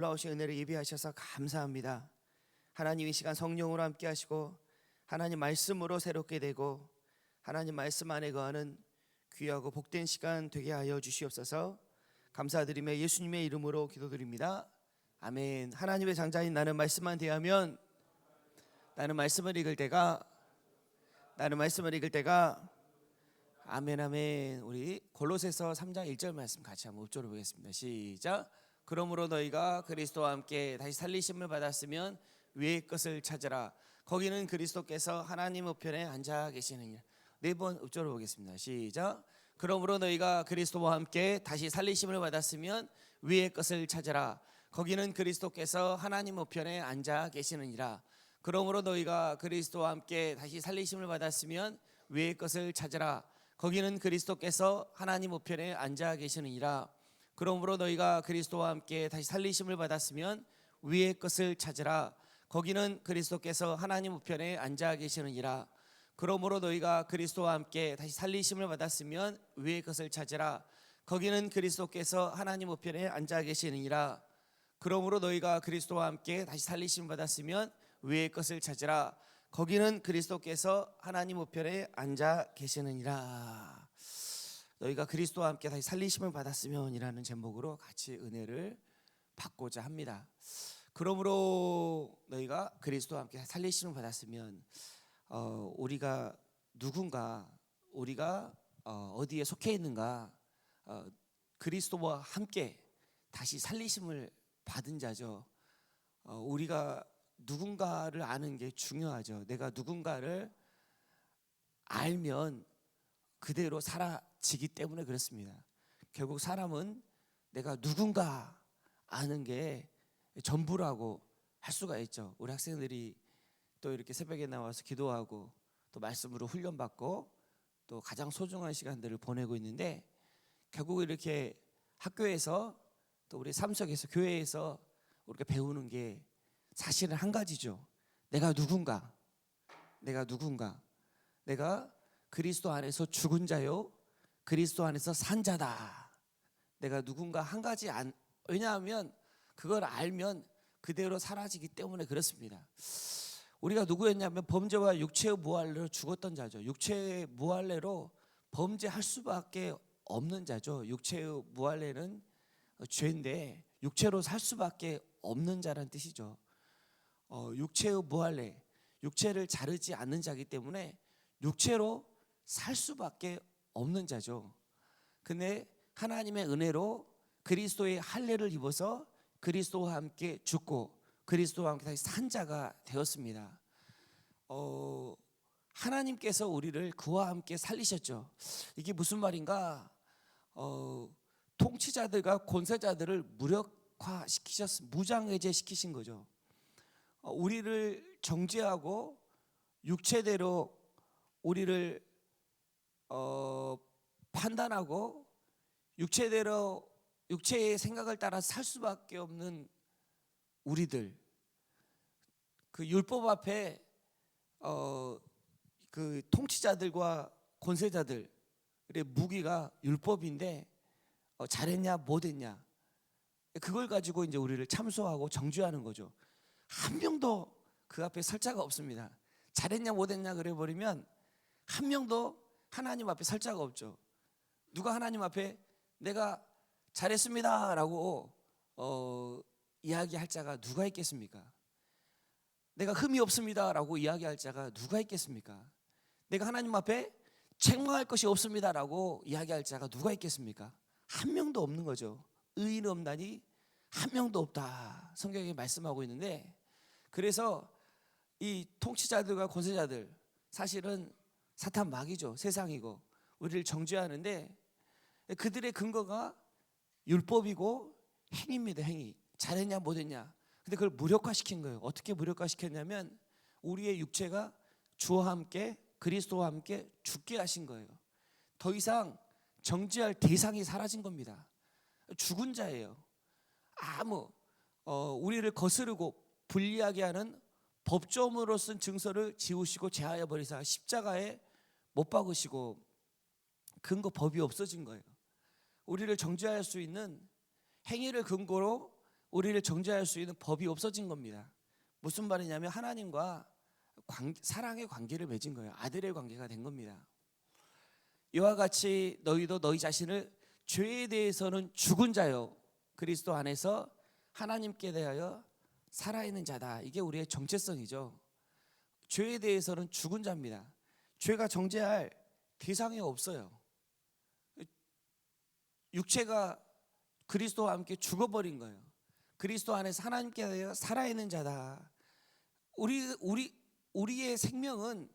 놀라우신 은혜를 예비하셔서 감사합니다. 하나님 이 시간 성령으로 함께 하시고 하나님 말씀으로 새롭게 되고 하나님 말씀 안에 거하는 귀하고 복된 시간 되게 하여 주시옵소서. 감사드리며 예수님의 이름으로 기도드립니다. 아멘. 하나님의 장자인 나는 말씀만 대하면 나는 말씀을 읽을 때가 아멘 아멘. 우리 골로새서 3장 1절 말씀 같이 한번 읊조려 보겠습니다. 시작. 그러므로 너희가 그리스도와 함께 다시 살리심을 받았으면 위의 것을 찾으라. 거기는 그리스도께서 하나님 우편에 앉아 계시느니라. 네 번 읊조려 보겠습니다. 시작. 그러므로 너희가 그리스도와 함께 다시 살리심을 받았으면 위의 것을 찾으라. 거기는 그리스도께서 하나님 우편에 앉아 계시느니라. 그러므로 너희가 그리스도와 함께 다시 살리심을 받았으면 위의 것을 찾으라. 거기는 그리스도께서 하나님 우편에 앉아 계시느니라. 그러므로 너희가 그리스도와 함께 다시 살리심을 받았으면 위의 것을 찾으라. 거기는 그리스도께서 하나님 우편에 앉아 계시느니라. 그러므로 너희가 그리스도와 함께 다시 살리심을 받았으면 위의 것을 찾으라. 거기는 그리스도께서 하나님 우편에 앉아 계시느니라. 그러므로 너희가 그리스도와 함께 다시 살리심을 받았으면 위의 것을 찾으라. 거기는 그리스도께서 하나님 우편에 앉아 계시느니라. 너희가 그리스도와 함께 다시 살리심을 받았으면 이라는 제목으로 같이 은혜를 받고자 합니다. 그러므로 너희가 그리스도와 함께 살리심을 받았으면 우리가 누군가, 우리가 어디에 속해 있는가, 그리스도와 함께 다시 살리심을 받은 자죠. 우리가 누군가를 아는 게 중요하죠. 내가 누군가를 알면 그대로 사라지기 때문에 그렇습니다. 결국 사람은 내가 누군가 아는 게 전부라고 할 수가 있죠. 우리 학생들이 또 이렇게 새벽에 나와서 기도하고 또 말씀으로 훈련받고 또 가장 소중한 시간들을 보내고 있는데, 결국 이렇게 학교에서 또 우리 삶 속에서 교회에서 우리가 배우는 게 사실은 한 가지죠. 내가 누군가, 내가 그리스도 안에서 죽은 자요 그리스도 안에서 산 자다. 내가 누군가 한 가지 왜냐하면 그걸 알면 그대로 사라지기 때문에 그렇습니다. 우리가 누구였냐면 범죄와 육체의 무할례로 죽었던 자죠. 육체의 무할례로 범죄할 수밖에 없는 자죠. 육체의 무할례는 죄인데 육체로 살 수밖에 없는 자라는 뜻이죠. 육체의 무할례, 육체를 자르지 않는 자이기 때문에 육체로 살 수밖에 없는 자죠. 근데 하나님의 은혜로 그리스도의 할례를 입어서 그리스도와 함께 죽고 그리스도와 함께 다시 산 자가 되었습니다. 하나님께서 우리를 그와 함께 살리셨죠. 이게 무슨 말인가? 통치자들과 권세자들을 무장해제 시키신 거죠. 우리를 정죄하고 육체대로 우리를 판단하고 육체대로 육체의 생각을 따라 살 수밖에 없는 우리들, 그 율법 앞에 그 통치자들과 권세자들의 무기가 율법인데 잘했냐 못했냐, 그걸 가지고 이제 우리를 참소하고 정죄하는 거죠. 한 명도 그 앞에 설 자가 없습니다. 잘했냐 못했냐 그래 버리면 한 명도 하나님 앞에 설 자가 없죠. 누가 하나님 앞에 내가 잘했습니다 라고 이야기할 자가 누가 있겠습니까? 내가 흠이 없습니다 라고 이야기할 자가 누가 있겠습니까? 내가 하나님 앞에 책망할 것이 없습니다 라고 이야기할 자가 누가 있겠습니까? 한 명도 없는 거죠. 의인 없나니 한 명도 없다, 성경에 말씀하고 있는데, 그래서 이 통치자들과 권세자들, 사실은 사탄 마귀죠. 세상이고 우리를 정죄하는데 그들의 근거가 율법이고 행위입니다. 행위. 잘했냐 못했냐. 근데 그걸 무력화시킨 거예요. 어떻게 무력화시켰냐면 우리의 육체가 주와 함께 그리스도와 함께 죽게 하신 거예요. 더 이상 정죄할 대상이 사라진 겁니다. 죽은 자예요. 우리를 거스르고 불리하게 하는 법조문으로 쓴 증서를 지우시고 제하여 버리사 십자가에 못 박으시고 근거 법이 없어진 거예요. 우리를 정죄할 수 있는 행위를 근거로 우리를 정죄할 수 있는 법이 없어진 겁니다. 무슨 말이냐면 하나님과 사랑의 관계를 맺은 거예요. 아들의 관계가 된 겁니다. 이와 같이 너희도 너희 자신을 죄에 대해서는 죽은 자요 그리스도 안에서 하나님께 대하여 살아있는 자다. 이게 우리의 정체성이죠. 죄에 대해서는 죽은 자입니다. 죄가 정죄할 대상이 없어요. 육체가 그리스도와 함께 죽어버린 거예요. 그리스도 안에서 하나님께 대하여 살아있는 자다. 우리의 생명은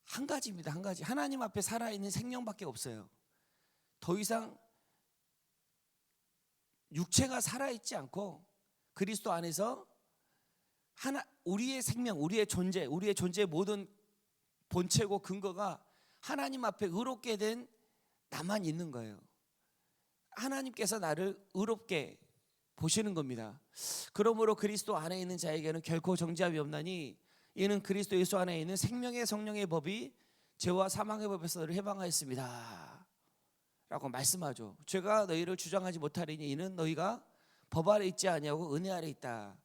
한 가지입니다. 한 가지. 하나님 앞에 살아있는 생명밖에 없어요. 더 이상 육체가 살아있지 않고 그리스도 안에서 우리의 생명, 우리의 존재의 모든 본체고 근거가 하나님 앞에 의롭게 된 나만 있는 거예요. 하나님께서 나를 의롭게 보시는 겁니다. 그러므로 그리스도 안에 있는 자에게는 결코 정죄함이 없나니 이는 그리스도 예수 안에 있는 생명의 성령의 법이 죄와 사망의 법에서 너를 해방하였습니다 라고 말씀하죠. 죄가 너희를 주장하지 못하리니 이는 너희가 법 아래 있지 아니하고 은혜 아래 있다.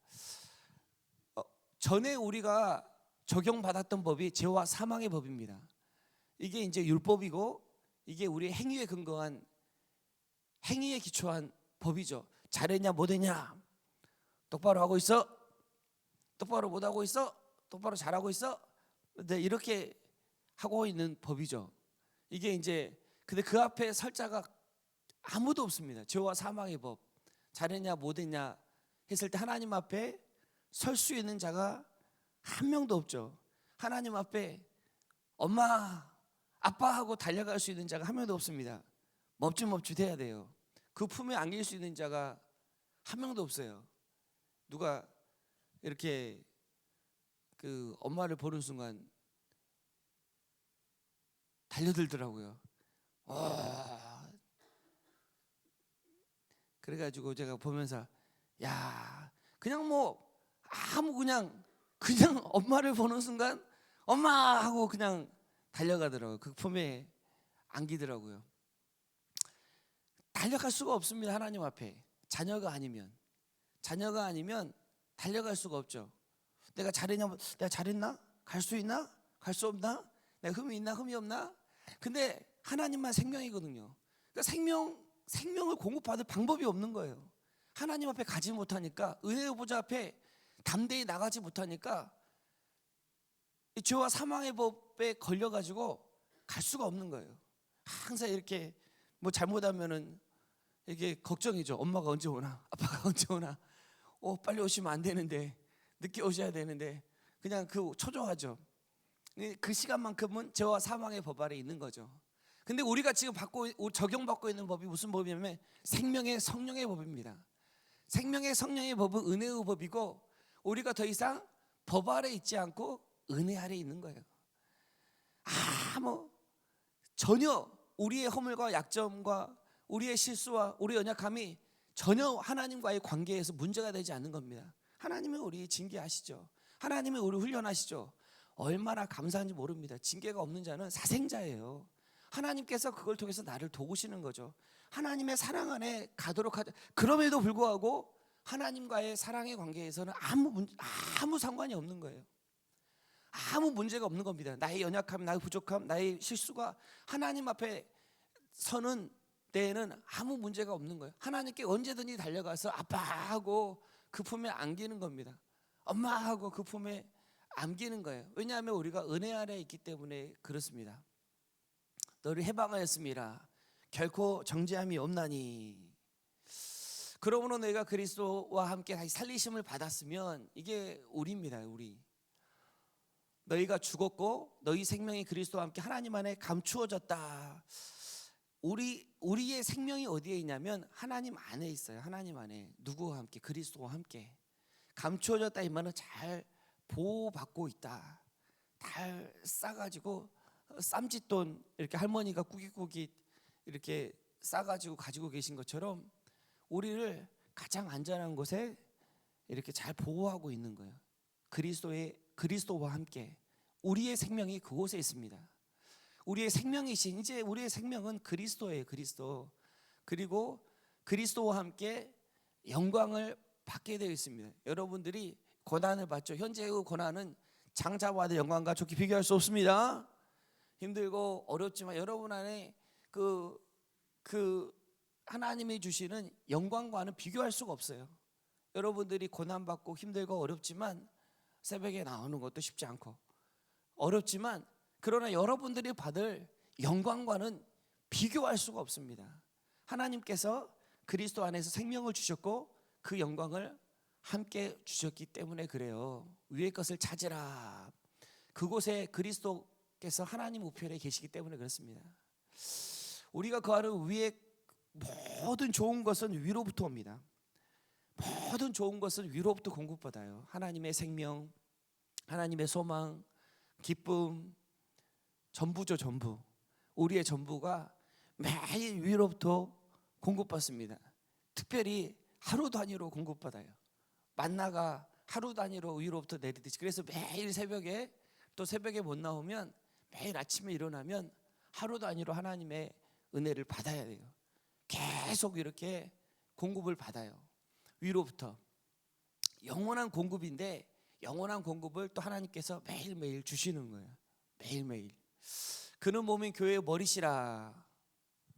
전에 우리가 적용받았던 법이 죄와 사망의 법입니다. 이게 이제 율법이고 이게 우리의 행위에 근거한 행위에 기초한 법이죠. 잘했냐 못했냐, 똑바로 하고 있어, 똑바로 못하고 있어, 똑바로 잘하고 있어, 네, 이렇게 하고 있는 법이죠. 이게 이제 근데 그 앞에 설 자가 아무도 없습니다. 죄와 사망의 법, 잘했냐 못했냐 했을 때 하나님 앞에 설 수 있는 자가 한 명도 없죠. 하나님 앞에 엄마 아빠 하고 달려갈 수 있는 자가 한 명도 없습니다. 멈칫멈칫해야 돼요. 그 품에 안길 수 있는 자가 한 명도 없어요. 누가 이렇게 그 엄마를 보는 순간 달려들더라고요. 그래가지고 제가 보면서 야 그냥 뭐 그냥 엄마를 보는 순간 엄마 하고 그냥 달려가더라고요. 그 품에 안기더라고요. 달려갈 수가 없습니다. 하나님 앞에 자녀가 아니면 달려갈 수가 없죠. 내가 잘했나? 갈 수 있나? 갈 수 없나? 내가 흠이 있나? 흠이 없나? 근데 하나님만 생명이거든요. 그러니까 생명을 공급받을 방법이 없는 거예요. 하나님 앞에 가지 못하니까, 은혜의 보좌 앞에 담대히 나가지 못하니까 죄와 사망의 법에 걸려가지고 갈 수가 없는 거예요. 항상 이렇게 뭐 잘못하면은 이게 걱정이죠. 엄마가 언제 오나, 아빠가 언제 오나, 빨리 오시면 안 되는데, 늦게 오셔야 되는데, 그냥 그 초조하죠. 그 시간만큼은 죄와 사망의 법 아래 있는 거죠. 근데 우리가 지금 적용받고 있는 법이 무슨 법이냐면 생명의 성령의 법입니다. 생명의 성령의 법은 은혜의 법이고, 우리가 더 이상 법 아래 있지 않고 은혜 아래 있는 거예요. 전혀 우리의 허물과 약점과 우리의 실수와 우리의 연약함이 전혀 하나님과의 관계에서 문제가 되지 않는 겁니다. 하나님은 우리 징계하시죠. 하나님은 우리 훈련하시죠. 얼마나 감사한지 모릅니다. 징계가 없는 자는 사생자예요. 하나님께서 그걸 통해서 나를 도우시는 거죠. 하나님의 사랑 안에 가도록 하자. 그럼에도 불구하고 하나님과의 사랑의 관계에서는 아무 상관이 없는 거예요. 아무 문제가 없는 겁니다. 나의 연약함, 나의 부족함, 나의 실수가 하나님 앞에 서는 때에는 아무 문제가 없는 거예요. 하나님께 언제든지 달려가서 아빠하고 그 품에 안기는 겁니다. 엄마하고 그 품에 안기는 거예요. 왜냐하면 우리가 은혜 아래 있기 때문에 그렇습니다. 너를 해방하였습니다. 결코 정죄함이 없나니. 그러므로 너희가 그리스도와 함께 다시 살리심을 받았으면, 이게 우리입니다. 우리. 너희가 죽었고 너희 생명이 그리스도와 함께 하나님 안에 감추어졌다. 우리의 생명이 어디에 있냐면 하나님 안에 있어요. 하나님 안에. 누구와 함께? 그리스도와 함께. 감추어졌다 이 말은 잘 보호받고 있다. 잘 싸가지고 쌈짓돈 이렇게 할머니가 꾸깃꾸깃 이렇게 싸가지고 가지고 계신 것처럼 우리를 가장 안전한 곳에 이렇게 잘 보호하고 있는 거예요. 그리스도와 함께 우리의 생명이 그곳에 있습니다. 우리의 생명이신, 이제 우리의 생명은 그리스도예요. 그리스도. 그리고 그리스도와 함께 영광을 받게 되어 있습니다. 여러분들이 고난을 받죠. 현재의 고난은 장자와의 영광과 좋게 비교할 수 없습니다. 힘들고 어렵지만 여러분 안에 그 하나님이 주시는 영광과는 비교할 수가 없어요. 여러분들이 고난받고 힘들고 어렵지만 새벽에 나오는 것도 쉽지 않고 어렵지만 그러나 여러분들이 받을 영광과는 비교할 수가 없습니다. 하나님께서 그리스도 안에서 생명을 주셨고 그 영광을 함께 주셨기 때문에 그래요. 위의 것을 찾으라. 그곳에 그리스도께서 하나님 우편에 계시기 때문에 그렇습니다. 우리가 거하는 위의 모든 좋은 것은 위로부터 옵니다. 모든 좋은 것은 위로부터 공급받아요. 하나님의 생명, 하나님의 소망, 기쁨, 전부죠. 전부. 우리의 전부가 매일 위로부터 공급받습니다. 특별히 하루 단위로 공급받아요. 만나가 하루 단위로 위로부터 내리듯이. 그래서 매일 새벽에 또 새벽에 못 나오면 매일 아침에 일어나면 하루 단위로 하나님의 은혜를 받아야 돼요. 계속 이렇게 공급을 받아요. 위로부터. 영원한 공급인데 영원한 공급을 또 하나님께서 매일매일 주시는 거예요. 매일매일. 그는 몸이 교회의 머리시라.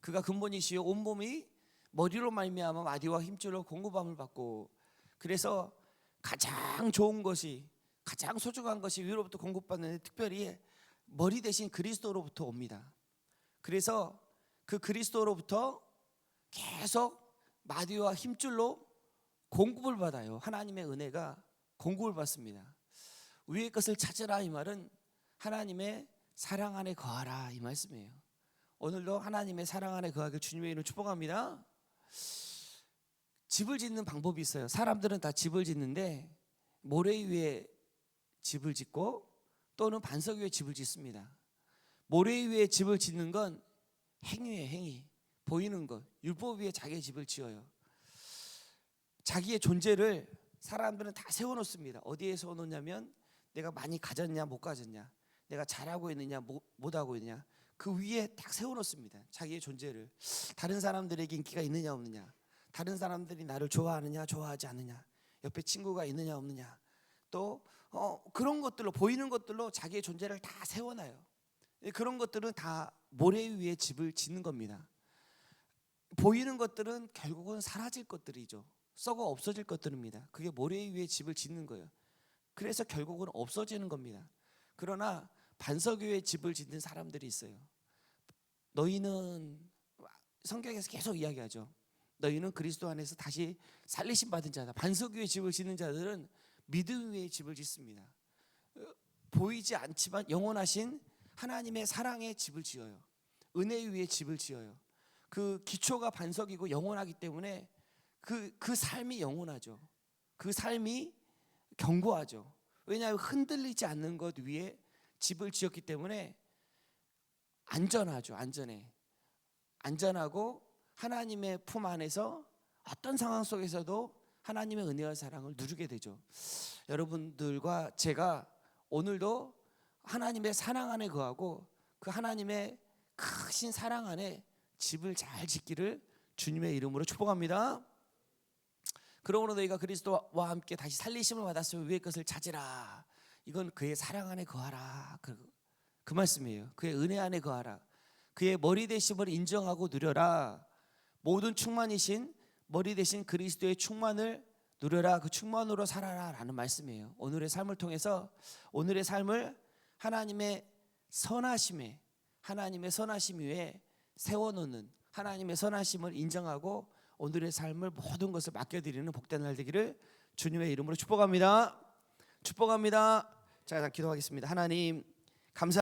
그가 근본이시요 온몸이 머리로 말미암아 마디와 힘줄로 공급함을 받고, 그래서 가장 좋은 것이, 가장 소중한 것이 위로부터 공급받는데 특별히 머리 대신 그리스도로부터 옵니다. 그래서 그 그리스도로부터 계속 마디와 힘줄로 공급을 받아요. 하나님의 은혜가 공급을 받습니다. 위의 것을 찾으라 이 말은 하나님의 사랑 안에 거하라 이 말씀이에요. 오늘도 하나님의 사랑 안에 거하길 주님의 이름으로 축복합니다. 집을 짓는 방법이 있어요. 사람들은 다 집을 짓는데 모래 위에 집을 짓고 또는 반석 위에 집을 짓습니다. 모래 위에 집을 짓는 건 행위예요. 행위. 보이는 것. 율법 위에 자기의 집을 지어요. 자기의 존재를 사람들은 다 세워놓습니다. 어디에 세워놓냐면 내가 많이 가졌냐 못 가졌냐, 내가 잘하고 있느냐 못하고 있느냐, 그 위에 딱 세워놓습니다. 자기의 존재를. 다른 사람들에게 인기가 있느냐 없느냐, 다른 사람들이 나를 좋아하느냐 좋아하지 않느냐, 옆에 친구가 있느냐 없느냐, 또 그런 것들로, 보이는 것들로 자기의 존재를 다 세워놔요. 그런 것들은 다 모래 위에 집을 짓는 겁니다. 보이는 것들은 결국은 사라질 것들이죠. 썩어 없어질 것들입니다. 그게 모래 위에 집을 짓는 거예요. 그래서 결국은 없어지는 겁니다. 그러나 반석 위에 집을 짓는 사람들이 있어요. 너희는, 성경에서 계속 이야기하죠. 너희는 그리스도 안에서 다시 살리심 받은 자다. 반석 위에 집을 짓는 자들은 믿음 위에 집을 짓습니다. 보이지 않지만 영원하신 하나님의 사랑의 집을 지어요. 은혜 위에 집을 지어요. 그 기초가 반석이고 영원하기 때문에 그 삶이 영원하죠. 그 삶이 견고하죠. 왜냐하면 흔들리지 않는 것 위에 집을 지었기 때문에 안전하죠. 안전하고 하나님의 품 안에서 어떤 상황 속에서도 하나님의 은혜와 사랑을 누리게 되죠. 여러분들과 제가 오늘도 하나님의 사랑 안에 거하고 그 하나님의 크신 사랑 안에 집을 잘 짓기를 주님의 이름으로 축복합니다. 그러므로 너희가 그리스도와 함께 다시 살리심을 받았으면 위의 것을 찾으라. 이건 그의 사랑 안에 거하라. 그 말씀이에요. 그의 은혜 안에 거하라. 그의 머리 되심을 인정하고 누려라. 모든 충만이신 머리 되신 그리스도의 충만을 누려라. 그 충만으로 살아라 라는 말씀이에요. 오늘의 삶을 통해서 오늘의 삶을 하나님의 선하심 위에 세워놓는, 하나님의 선하심을 인정하고 오늘의 삶을 모든 것을 맡겨드리는 복된 날 되기를 주님의 이름으로 축복합니다. 자, 기도하겠습니다. 하나님 감사